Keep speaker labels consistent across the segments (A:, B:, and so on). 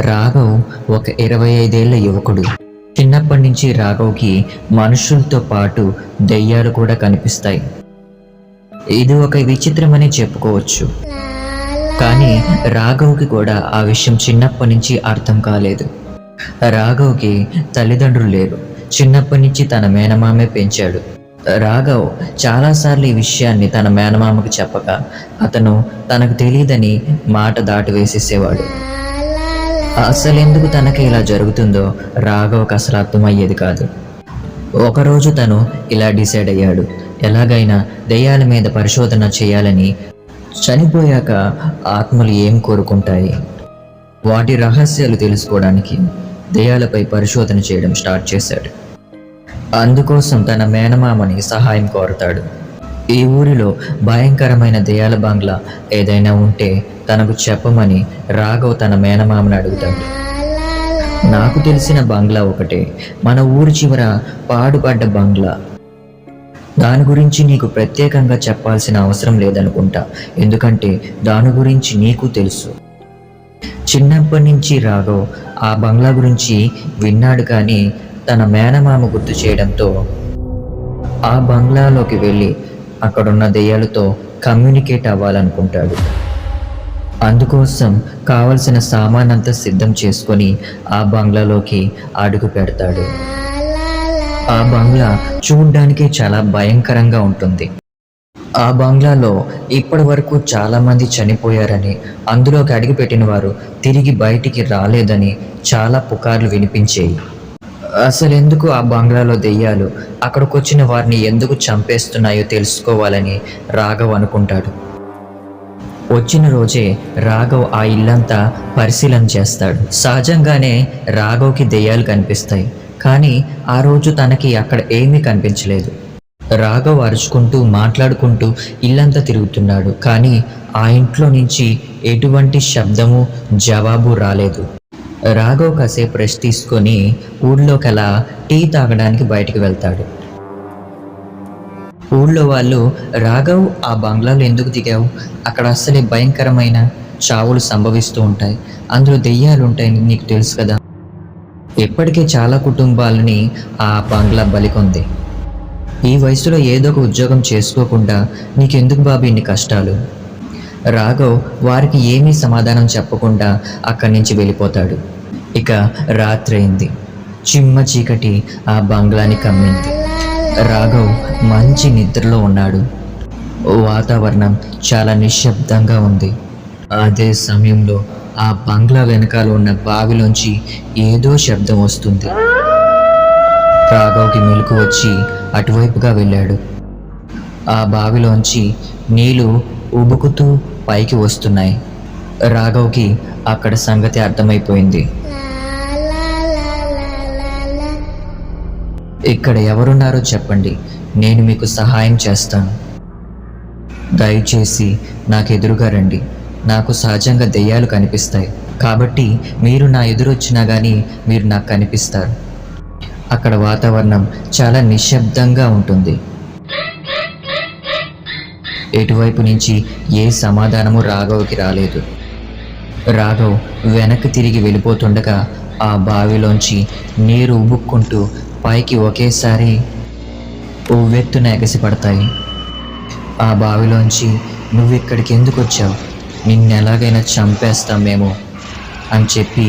A: రాఘవ్ ఒక 25 ఏళ్ల యువకుడు. చిన్నప్పటి నుంచి రాఘవ్కి మనుషులతో పాటు దెయ్యాలు కూడా కనిపిస్తాయి. ఇది ఒక విచిత్రమని చెప్పుకోవచ్చు. కానీ రాఘవ్కి కూడా ఆ విషయం చిన్నప్పటి నుంచి అర్థం కాలేదు. రాఘవ్కి తల్లిదండ్రులు లేరు. చిన్నప్పటి నుంచి తన మేనమామే పెంచాడు. రాఘవ్ చాలాసార్లు ఈ విషయాన్ని తన మేనమామకు చెప్పక అతను తనకు తెలియదని మాట దాటి వేసేసేవాడు. అసలెందుకు తనకి ఇలా జరుగుతుందో రాఘవ్కి అసలు అర్థమయ్యేది కాదు. ఒకరోజు తను ఇలా డిసైడ్ అయ్యాడు, ఎలాగైనా దెయ్యాల మీద పరిశోధన చేయాలని. చనిపోయాక ఆత్మలు ఏం కోరుకుంటాయి, వాటి రహస్యాలు తెలుసుకోవడానికి దెయ్యాలపై పరిశోధన చేయడం స్టార్ట్ చేశాడు. అందుకోసం తన మేనమామని సహాయం కోరతాడు. ఈ ఊరిలో భయంకరమైన దెయ్యాల బంగ్లా ఏదైనా ఉంటే తనకు చెప్పమని రాఘవ్ తన మేనమామని అడుగుతాడు. నాకు తెలిసిన బంగ్లా ఒకటే, మన ఊరి చివర పాడుపడ్డ బంగ్లా. దాని గురించి నీకు ప్రత్యేకంగా చెప్పాల్సిన అవసరం లేదనుకుంటా, ఎందుకంటే దాని గురించి నీకు తెలుసు. చిన్నప్పటి నుంచి రాఘవ్ ఆ బంగ్లా గురించి విన్నాడు, కానీ తన మేనమామ గుర్తు చేయడంతో ఆ బంగ్లాలోకి వెళ్ళి అక్కడున్న దెయ్యాలతో కమ్యూనికేట్ అవ్వాలనుకుంటాడు. అందుకోసం కావలసిన సామానంతా సిద్ధం చేసుకొని ఆ బంగ్లాలోకి అడుగు పెడతాడు. ఆ బంగ్లా చూడ్డానికి చాలా భయంకరంగా ఉంటుంది. ఆ బంగ్లాలో ఇప్పటి వరకు చాలామంది చనిపోయారని, అందులోకి అడుగుపెట్టిన వారు తిరిగి బయటికి రాలేదని చాలా పుకార్లు వినిపించేవి. అసలెందుకు ఆ బంగ్లాలో దెయ్యాలు అక్కడికి వచ్చిన వారిని ఎందుకు చంపేస్తున్నాయో తెలుసుకోవాలని రాఘవ్ అనుకుంటాడు. వచ్చిన రోజే రాఘవ్ ఆ ఇల్లంతా పరిశీలన చేస్తాడు. సహజంగానే రాఘవ్కి దెయ్యాలు కనిపిస్తాయి, కానీ ఆ రోజు తనకి అక్కడ ఏమీ కనిపించలేదు. రాఘవ్ అరుచుకుంటూ మాట్లాడుకుంటూ ఇల్లంతా తిరుగుతున్నాడు, కానీ ఆ ఇంట్లో నుంచి ఎటువంటి శబ్దము జవాబు రాలేదు. రాఘవ్ కాసేపు రెస్ట్ తీసుకొని ఊళ్ళోకి అలా టీ తాగడానికి బయటికి వెళ్తాడు. ఊళ్ళో వాళ్ళు, రాఘవ్ ఆ బంగ్లాలో ఎందుకు దిగావు, అక్కడ అస్సలే భయంకరమైన చావులు సంభవిస్తూ ఉంటాయి, అందులో దెయ్యాలు ఉంటాయని నీకు తెలుసు కదా, ఇప్పటికే చాలా కుటుంబాలని ఆ బంగ్లా బలికొంది. ఈ వయసులో ఏదో ఒక ఉద్యోగం చేసుకోకుండా నీకెందుకు బాబు ఇన్ని కష్టాలు. రాఘవ్ వారికి ఏమీ సమాధానం చెప్పకుండా అక్కడి నుంచి వెళ్ళిపోతాడు. ఇక రాత్రి అయింది. చిమ్మ చీకటి ఆ బంగ్లాని కమ్మింది. రాఘవ్ మంచి నిద్రలో ఉన్నాడు. వాతావరణం చాలా నిశ్శబ్దంగా ఉంది. అదే సమయంలో ఆ బంగ్లా వెనకాల ఉన్న బావిలోంచి ఏదో శబ్దం వస్తుంది. రాఘవ్కి మెలకు వచ్చి అటువైపుగా వెళ్ళాడు. ఆ బావిలోంచి నీళ్లు ఉబుకుతూ పైకి వస్తున్నాయి. రాఘవ్కి అక్కడ సంగతి అర్థమైపోయింది. ఇక్కడ ఎవరున్నారో చెప్పండి, నేను మీకు సహాయం చేస్తాను. దయచేసి నాకు ఎదురుగా రండి. నాకు సహజంగా దెయ్యాలు కనిపిస్తాయి, కాబట్టి మీరు నా ఎదురొచ్చినా కానీ మీరు నాకు కనిపిస్తారు. అక్కడ వాతావరణం చాలా నిశ్శబ్దంగా ఉంటుంది. ఎటువైపు నుంచి ఏ సమాధానము రాఘవ్కి రాలేదు. రాఘవ్ వెనక్కి తిరిగి వెళ్ళిపోతుండగా ఆ బావిలోంచి నీరు ఉబుక్కుంటూ పైకి ఒకేసారి ఉవ్వెత్తున ఎగసిపడతాయి. ఆ బావిలోంచి నువ్విక్కడికి ఎందుకు వచ్చావు, నిన్నెలాగైనా చంపేస్తాం మేము అని చెప్పి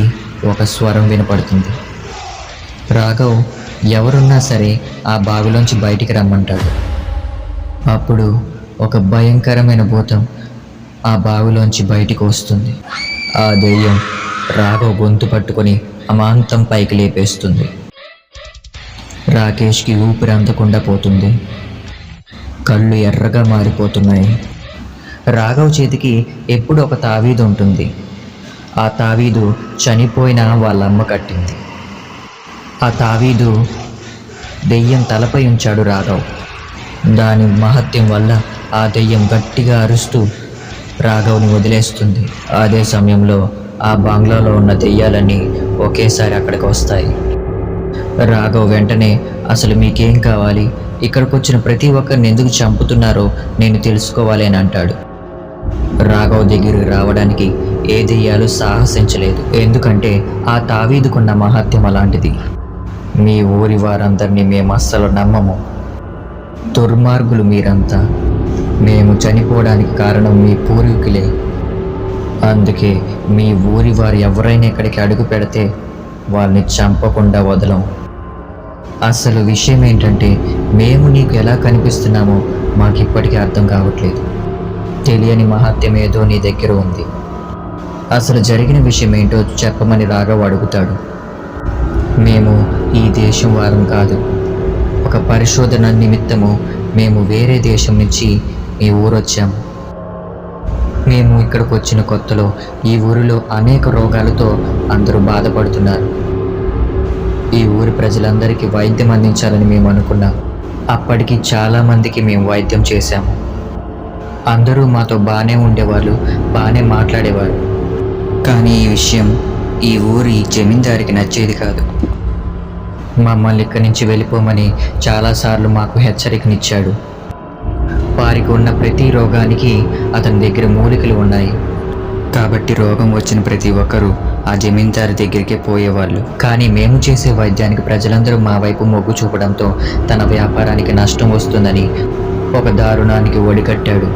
A: ఒక స్వరం వినపడుతుంది. రాఘవ్ ఎవరున్నా సరే ఆ బావిలోంచి బయటికి రమ్మంటాడు. అప్పుడు ఒక భయంకరమైన భూతం ఆ బావిలోంచి బయటికి వస్తుంది. ఆ దెయ్యం రాఘవ్ గొంతు పట్టుకొని అమాంతం పైకి లేపేస్తుంది. రాకేష్కి ఊపిరి అందకుండా పోతుంది. కళ్ళు ఎర్రగా మారిపోతున్నాయి. రాఘవ్ చేతికి ఎప్పుడు ఒక తావీదు ఉంటుంది. ఆ తావీదు చనిపోయిన వాళ్ళ అమ్మ కట్టింది. ఆ తావీదు దెయ్యం తలపై ఉంచాడు రాఘవ్. దాని మహత్యం వల్ల ఆ దెయ్యం గట్టిగా అరుస్తూ రాఘవ్ని వదిలేస్తుంది. అదే సమయంలో ఆ బంగ్లాలో ఉన్న దెయ్యాలన్నీ ఒకేసారి అక్కడికి వస్తాయి. రాఘవ్ వెంటనే, అసలు మీకేం కావాలి, ఇక్కడికి వచ్చిన ప్రతి ఒక్కరిని ఎందుకు చంపుతున్నారో నేను తెలుసుకోవాలి అని అంటాడు. రాఘవ్ దగ్గరికి రావడానికి ఏ దెయ్యాలు సాహసించలేదు. ఎందుకంటే ఆ తావీదుకున్న మహత్యం అలాంటిది. మీ ఊరి వారందరినీ మేము అస్సలు నమ్మము. దుర్మార్గులు మీరంతా. మేము చనిపోవడానికి కారణం మీ పూర్వీకులే. అందుకే మీ ఊరి వారు ఎవరైనా ఇక్కడికి అడుగు పెడితే వాళ్ళని చంపకుండా వదలం. అసలు విషయం ఏంటంటే మేము నీకు ఎలా కనిపిస్తున్నామో మాకు ఇప్పటికీ అర్థం కావట్లేదు. తెలియని మహత్యం ఏదో నీ దగ్గర ఉంది. అసలు జరిగిన విషయం ఏంటో చెప్పమని రాఘవ్ అడుగుతాడు. మేము ఈ దేశం వారం కాదు. ఒక పరిశోధన నిమిత్తము మేము వేరే దేశం నుంచి ఈ ఊరొచ్చాము. మేము ఇక్కడికి వచ్చిన కొత్తలో ఈ ఊరిలో అనేక రోగాలతో అందరూ బాధపడుతున్నారు. ఈ ఊరి ప్రజలందరికీ వైద్యం అందించాలని మేము అనుకున్నాం. అప్పటికి చాలామందికి మేము వైద్యం చేశాము. అందరూ మాతో బాగానే ఉండేవాళ్ళు, బాగానే మాట్లాడేవారు. కానీ ఈ విషయం ఈ ఊరి జమీందారికి నచ్చేది కాదు. మమ్మల్ని ఇక్కడి నుంచి వెళ్ళిపోమని చాలాసార్లు మాకు హెచ్చరికనిచ్చాడు. వారికి ఉన్న ప్రతి రోగానికి అతని దగ్గర మూలికలు ఉన్నాయి. కాబట్టి రోగం వచ్చిన ప్రతి ఒక్కరూ ఆ జమీందారు దగ్గరికే పోయేవాళ్ళు. కానీ మేము చేసే వైద్యానికి ప్రజలందరూ మా వైపు మొగ్గు చూపడంతో తన వ్యాపారానికి నష్టం వస్తుందని ఒక దారుణానికి ఒడిగట్టాడు.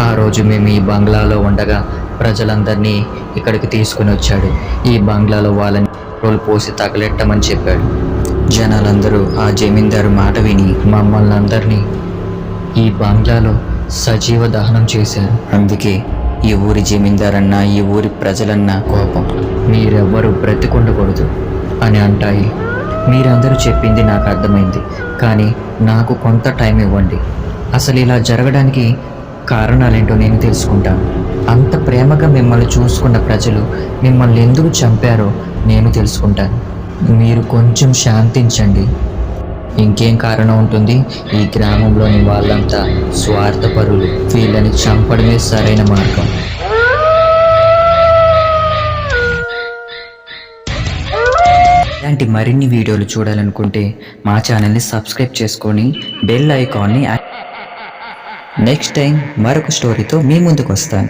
A: ఆ రోజు మేము ఈ బంగ్లాలో ఉండగా ప్రజలందరినీ ఇక్కడికి తీసుకుని వచ్చాడు. ఈ బంగ్లాలో వాళ్ళని పెట్రోల్ పోసి తగలెట్టమని చెప్పాడు. జనాలందరూ ఆ జమీందారు మాట విని మమ్మల్ని అందరినీ ఈ బంగ్లాలో సజీవ దహనం చేశారు. అందుకే ఈ ఊరి జమీందారన్నా ఈ ఊరి ప్రజలన్నా కోపం. మీరెవ్వరూ బ్రతికుండకూడదు అని అంటాయి. మీరందరూ చెప్పింది నాకు అర్థమైంది, కానీ నాకు కొంత టైం ఇవ్వండి. అసలు ఇలా జరగడానికి కారణాలేంటో నేను తెలుసుకుంటాను. అంత ప్రేమగా మిమ్మల్ని చూసుకున్న ప్రజలు మిమ్మల్ని ఎందుకు చంపారో నేను తెలుసుకుంటాను. మీరు కొంచెం శాంతించండి. ఇంకేం కారణం ఉంటుంది? ఈ గ్రామంలోని వాళ్ళంతా స్వార్థపరులు. వీళ్ళని చంపడమే సరైన మార్గం. ఇలాంటి మరిన్ని వీడియోలు చూడాలనుకుంటే మా ఛానల్ని సబ్స్క్రైబ్ చేసుకొని బెల్ ఐకాన్ని నెక్స్ట్ టైం మరొక స్టోరీతో మీ ముందుకు వస్తాను.